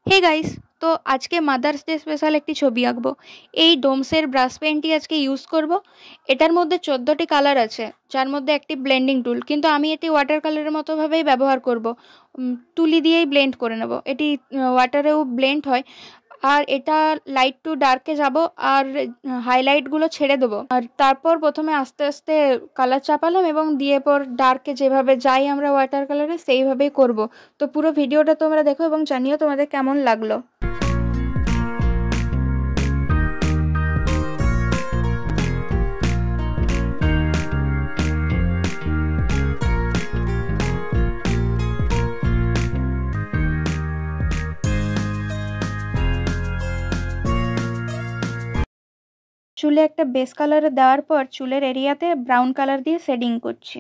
Hey guys, तो आज के मादार्स डे स्पेशल एक छवि आँकबो। এই ডোমসের ব্রাশ পেনটি আজকে ইউজ করব। এটার মধ্যে 14টি কালার আছে, যার মধ্যে একটি ব্লেন্ডিং টুল, কিন্তু আমি এটি ওয়াটার কালারের মতো ভাবেই ব্যবহার করব। তুলি দিয়েই ব্লেন্ড করে নেব। এটি ওয়াটারেও ব্লেন্ড হয়। আর এটা লাইট টু ডার্কে যাব আর হাইলাইটগুলো ছেড়ে দেবো। আর তারপর প্রথমে আস্তে আস্তে কালার চাপালাম এবং দিয়ে পর ডার্কে যেভাবে যাই আমরা ওয়াটার কালারে সেইভাবেই করব। তো পুরো ভিডিওটা তোমরা দেখো এবং জানিও তোমাদের কেমন লাগলো। চুলে একটা বেস কালার দেওয়ার পর চুলের এরিয়াতে ব্রাউন কালার দিয়ে শেডিং করছি।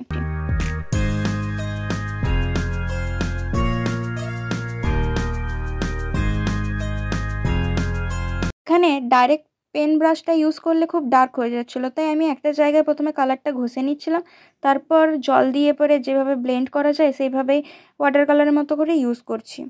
এখানে ডাইরেক্ট পেন ব্রাশটা ইউজ করলে খুব ডার্ক হয়ে যাচ্ছিল, তাই আমি একটা জায়গায় প্রথমে কালারটা ঘষে নিচ্ছিলাম, তারপর জল দিয়ে পরে যেভাবে ব্লেন্ড করা যায় সেইভাবেই ওয়াটার কালারের মতো করে ইউজ করছি।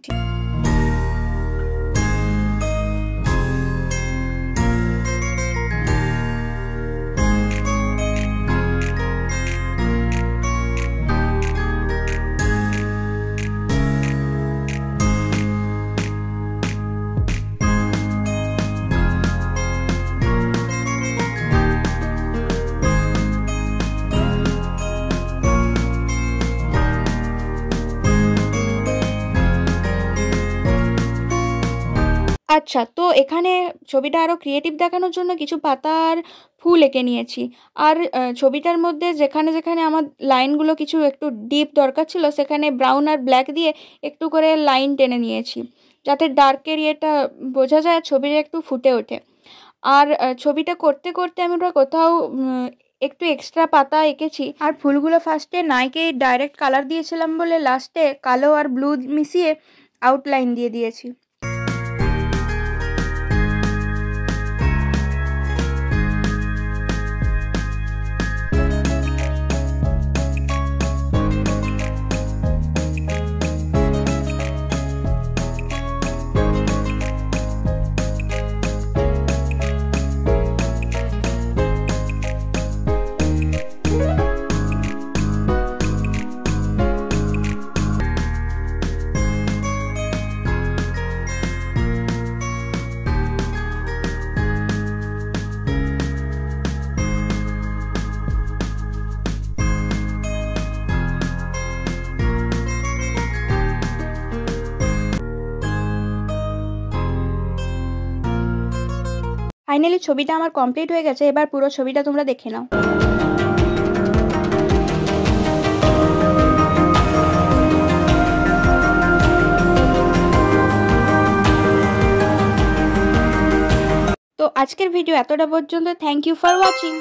আচ্ছা, তো এখানে ছবিটা আরও ক্রিয়েটিভ দেখানোর জন্য কিছু পাতা আর ফুল এঁকে নিয়েছি। আর ছবিটার মধ্যে যেখানে যেখানে আমার লাইনগুলো কিছু একটু ডিপ দরকার ছিল, সেখানে ব্রাউন আর ব্ল্যাক দিয়ে একটু করে লাইন টেনে নিয়েছি, যাতে ডার্কের ইয়েটা বোঝা যায়, ছবিটা একটু ফুটে ওঠে। আর ছবিটা করতে করতে আমি কোথাও একটু এক্সট্রা পাতা এঁকেছি। আর ফুলগুলো ফার্স্টে নাইকে ডাইরেক্ট কালার দিয়েছিলাম বলে লাস্টে কালো আর ব্লু মিশিয়ে আউটলাইন দিয়ে দিয়েছি। ফাইনালি ছবিটা আমার কমপ্লিট হয়ে গেছে। এবার পুরো ছবিটা তোমরা দেখে নাও। তো আজকের ভিডিও এতটা পর্যন্ত। Thank you for watching.